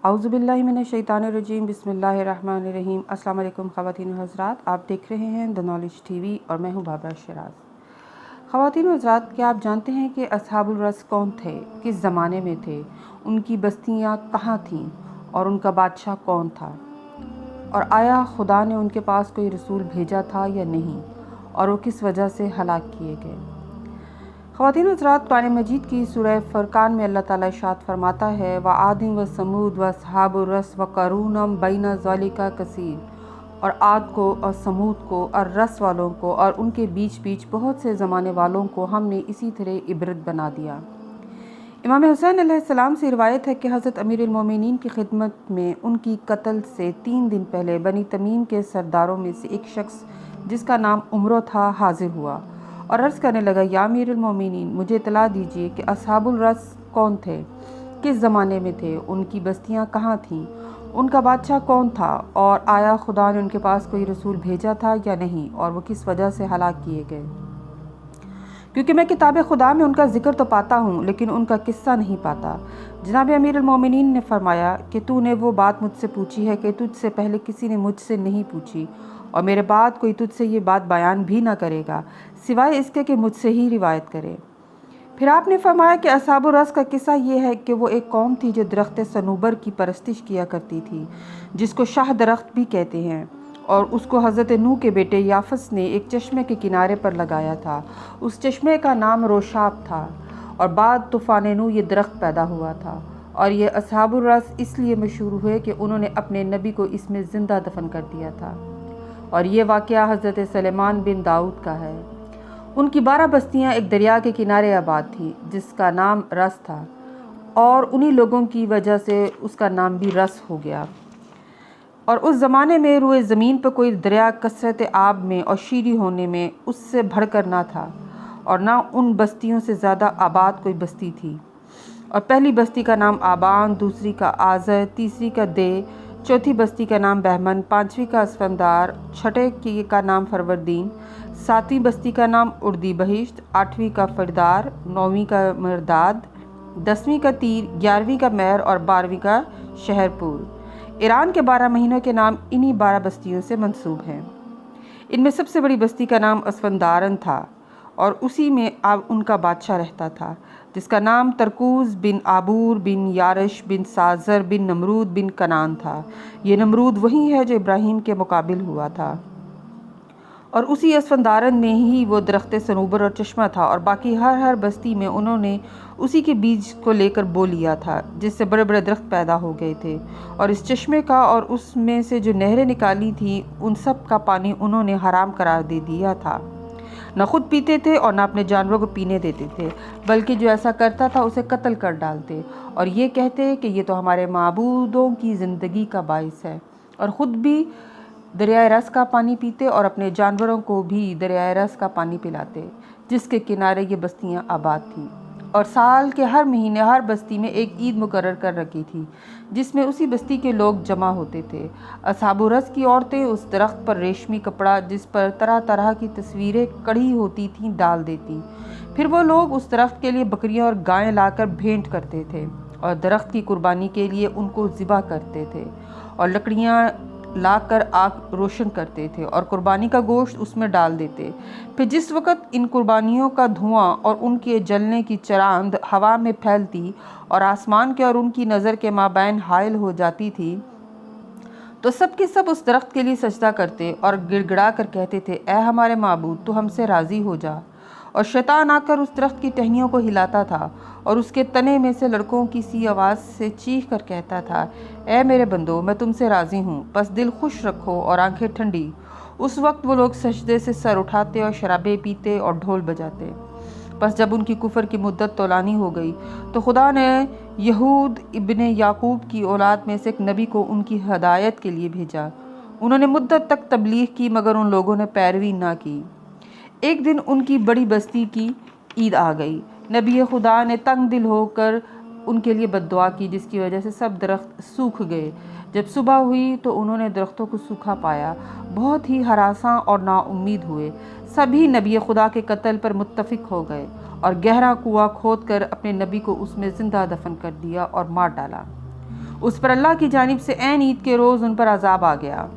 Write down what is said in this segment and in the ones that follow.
औज़ुबिल्लाहि मिनश्शैतानिर्रजीम बिस्मिल्लाहिर्रहमानिर्रहीम। अस्सलाम वालेकुम ख़वातीन व हज़रात, आप देख रहे हैं द नॉलेज टीवी और मैं हूँ बाबरा शराज। ख़वातीन व हज़रात, क्या आप जानते हैं कि अस्हाबुल रस कौन थे, किस ज़माने में थे, उनकी बस्तियाँ कहाँ थीं और उनका बादशाह कौन था, और आया खुदा ने उनके पास कोई रसूल भेजा था या नहीं, और वो किस वजह से हलाक किए गए। ख़वातीन व हज़रात, कुरान मजीद की सूरह फुरक़ान में अल्लाह ताला इरशाद फरमाता है, व आदिम व समूद व अस्हाबुर रस व क़रूनम बैन ज़ालिका कसीर, और आद को और समूद को और रस वालों को और उनके बीच बीच बहुत से ज़माने वालों को हमने इसी तरह इबरत बना दिया। इमाम हुसैन अलैहिस्सलाम से रिवायत है कि हज़रत अमीरुल मोमिनीन की खिदमत में उनकी कत्ल से 3 दिन पहले बनी तमीम के सरदारों में से एक शख्स जिसका नाम उमरो था हाजिर हुआ और अर्ज़ करने लगा, या अमीरुल मोमिनीन, मुझे इतला दीजिए कि अस्हाबुल रस कौन थे, किस ज़माने में थे, उनकी बस्तियां कहाँ थीं, उनका बादशाह कौन था, और आया खुदा ने उनके पास कोई रसूल भेजा था या नहीं, और वो किस वजह से हलाक किए गए। क्योंकि मैं किताब खुदा में उनका ज़िक्र तो पाता हूँ लेकिन उनका किस्सा नहीं पाता। जनाब अमीरुल मोमिनीन ने फरमाया कि तूने वो बात मुझसे पूछी है कि तुझसे पहले किसी ने मुझसे नहीं पूछी, और मेरे बाद कोई तुझसे ये बात बयान भी ना करेगा सिवाय इसके कि मुझसे ही रिवायत करे। फिर आपने फरमाया कि अस्हाबुर रस का किस्सा ये है कि वो एक कौम थी जो दरख्त सनूबर की परस्तिश किया करती थी, जिसको शाह दरख्त भी कहते हैं, और उसको हज़रत नूह के बेटे याफस ने एक चश्मे के किनारे पर लगाया था। उस चश्मे का नाम रोशाब था, और बाद तूफ़ान नूह ये दरख्त पैदा हुआ था, और ये अस्हाबुर रस इसलिए मशहूर हुए कि उन्होंने अपने नबी को इसमें ज़िंदा दफन कर दिया था। और ये वाक़या हज़रत सलेमान बिन दाऊद का है। उनकी 12 बस्तियाँ एक दरिया के किनारे आबाद थी जिसका नाम रस था, और उन्हीं लोगों की वजह से उसका नाम भी रस हो गया। और उस ज़माने में रुए ज़मीन पर कोई दरिया कसरत आब में और शीरी होने में उससे भरकर ना था, और ना उन बस्तियों से ज़्यादा आबाद कोई बस्ती थी। और पहली बस्ती का नाम आबान, दूसरी का आज़र, तीसरी का दे, चौथी बस्ती का नाम बहमन, 5वीं का असफंदार, छठे की का नाम फरवरदीन, 7वीं बस्ती का नाम उर्दी बहिश्त, 8वीं का फरदार, 9वीं का मरदाद, 10वीं का तीर, 11वीं का मैर और 12वीं का शहरपुर। ईरान के 12 महीनों के नाम इन्हीं 12 बस्तियों से मंसूब हैं। इनमें सबसे बड़ी बस्ती का नाम असफंदारन था, और उसी में अब उनका बादशाह रहता था, जिसका नाम तरकूज़ बिन आबूर बिन यारश बिन साजर बिन नमरूद बिन कनान था। ये नमरूद वही है जो इब्राहीम के मुकाबिल हुआ था, और उसी असफंदारन में ही वो दरख्त सनूबर और चश्मा था, और बाकी हर बस्ती में उन्होंने उसी के बीज को लेकर बो लिया था, जिससे बड़े बड़े दरख्त पैदा हो गए थे। और इस चश्मे का और उसमें से जो नहरें निकाली थी उन सब का पानी उन्होंने हराम करार दे दिया था। न खुद पीते थे और न अपने जानवरों को पीने देते थे, बल्कि जो ऐसा करता था उसे कत्ल कर डालते, और ये कहते कि ये तो हमारे माबूदों की ज़िंदगी का बाइस है, और ख़ुद भी दरियाए रस का पानी पीते और अपने जानवरों को भी दरियाए रस का पानी पिलाते, जिसके किनारे ये बस्तियां आबाद थीं। और साल के हर महीने हर बस्ती में एक ईद मुकर्रर कर रखी थी, जिसमें उसी बस्ती के लोग जमा होते थे। अस्हाबुर रस की औरतें उस दरख्त पर रेशमी कपड़ा जिस पर तरह तरह की तस्वीरें कढ़ी होती थीं डाल देती। फिर वो लोग उस दरख्त के लिए बकरियां और गायें लाकर भेंट करते थे, और दरख्त की कुर्बानी के लिए उनको ज़िबा करते थे, और लकड़ियाँ लाकर आग रोशन करते थे और कुर्बानी का गोश्त उसमें डाल देते। फिर जिस वक़्त इन कुर्बानियों का धुआं और उनके जलने की चरांद हवा में फैलती और आसमान के और उनकी नज़र के माबैन हायल हो जाती थी, तो सब के सब उस दरख्त के लिए सजदा करते और गिड़गिड़ा कर कहते थे, ए हमारे माबूद, तू हमसे राज़ी हो जा। और शैतान आकर उस दरख्त की टहनियों को हिलाता था, और उसके तने में से लड़कों की सी आवाज़ से चीख कर कहता था, ए मेरे बंदो, मैं तुमसे राज़ी हूँ, बस दिल खुश रखो और आंखें ठंडी। उस वक्त वो लोग सजदे से सर उठाते और शराबें पीते और ढोल बजाते। बस जब उनकी कुफर की मुद्दत तौलानी हो गई तो खुदा ने यहूद इब्ने याकूब की औलाद में से एक नबी को उनकी हदायत के लिए भेजा। उन्होंने मुद्दत तक तबलीग की, मगर उन लोगों ने पैरवी ना की। एक दिन उनकी बड़ी बस्ती की ईद आ गई। नबी खुदा ने तंग दिल होकर उनके लिए बद्दुआ की, जिसकी वजह से सब दरख्त सूख गए। जब सुबह हुई तो उन्होंने दरख्तों को सूखा पाया, बहुत ही हरासां और नाउम्मीद हुए। सभी नबी खुदा के कत्ल पर मुत्तफिक हो गए और गहरा कुआं खोद कर अपने नबी को उसमें ज़िंदा दफन कर दिया और मार डाला। उस पर अल्लाह की जानिब से ऐन ईद के रोज़ उन पर अजाब आ गया।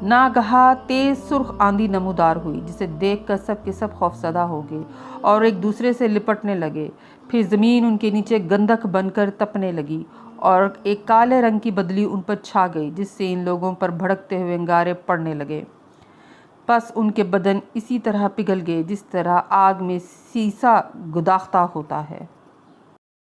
नागहा तेज सुर्ख आंधी नमूदार हुई, जिसे देखकर सब के सब खौफजदा हो गए और एक दूसरे से लिपटने लगे। फिर ज़मीन उनके नीचे गंधक बनकर तपने लगी और एक काले रंग की बदली उन पर छा गई, जिससे इन लोगों पर भड़कते हुए अंगारे पड़ने लगे। बस उनके बदन इसी तरह पिघल गए जिस तरह आग में सीसा गुदाख्ता होता है।